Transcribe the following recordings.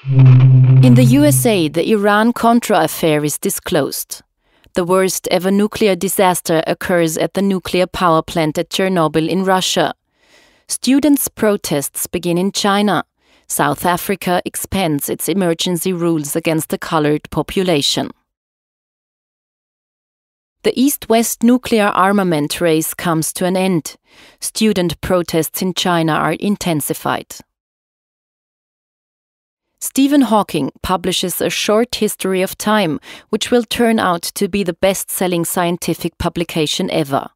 In the USA, the Iran-Contra affair is disclosed. The worst ever nuclear disaster occurs at the nuclear power plant at Chernobyl in Russia. Students' protests begin in China. South Africa expands its emergency rules against the colored population. The East-West nuclear armament race comes to an end. Student protests in China are intensified. Stephen Hawking publishes a short history of time, which will turn out to be the best-selling scientific publication ever.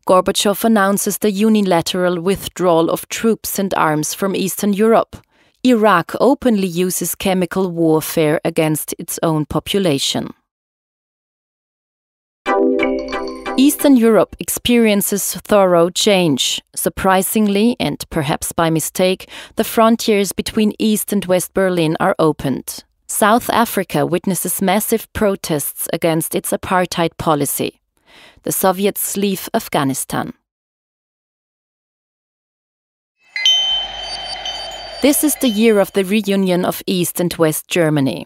Gorbachev announces the unilateral withdrawal of troops and arms from Eastern Europe. Iraq openly uses chemical warfare against its own population. Eastern Europe experiences thorough change. Surprisingly, and perhaps by mistake, the frontiers between East and West Berlin are opened. South Africa witnesses massive protests against its apartheid policy. The Soviets leave Afghanistan. This is the year of the reunion of East and West Germany.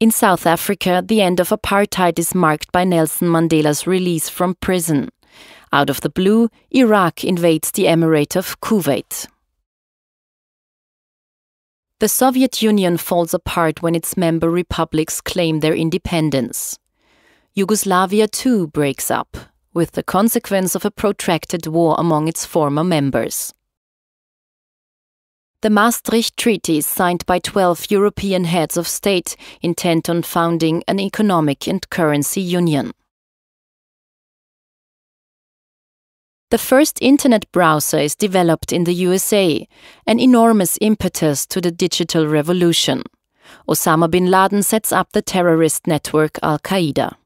In South Africa, the end of apartheid is marked by Nelson Mandela's release from prison. Out of the blue, Iraq invades the Emirate of Kuwait. The Soviet Union falls apart when its member republics claim their independence. Yugoslavia too breaks up, with the consequence of a protracted war among its former members. The Maastricht Treaty is signed by 12 European heads of state intent on founding an economic and currency union. The first internet browser is developed in the USA, an enormous impetus to the digital revolution. Osama bin Laden sets up the terrorist network Al-Qaeda.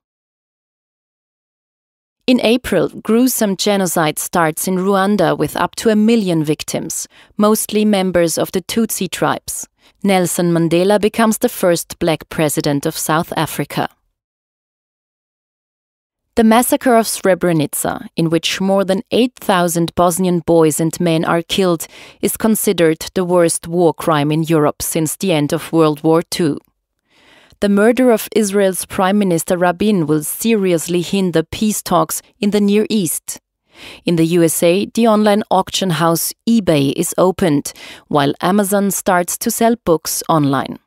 In April, gruesome genocide starts in Rwanda with up to 1 million victims, mostly members of the Tutsi tribes. Nelson Mandela becomes the first black president of South Africa. The massacre of Srebrenica, in which more than 8,000 Bosnian boys and men are killed, is considered the worst war crime in Europe since the end of World War II. The murder of Israel's Prime Minister Rabin will seriously hinder peace talks in the Near East. In the USA, the online auction house eBay is opened, while Amazon starts to sell books online.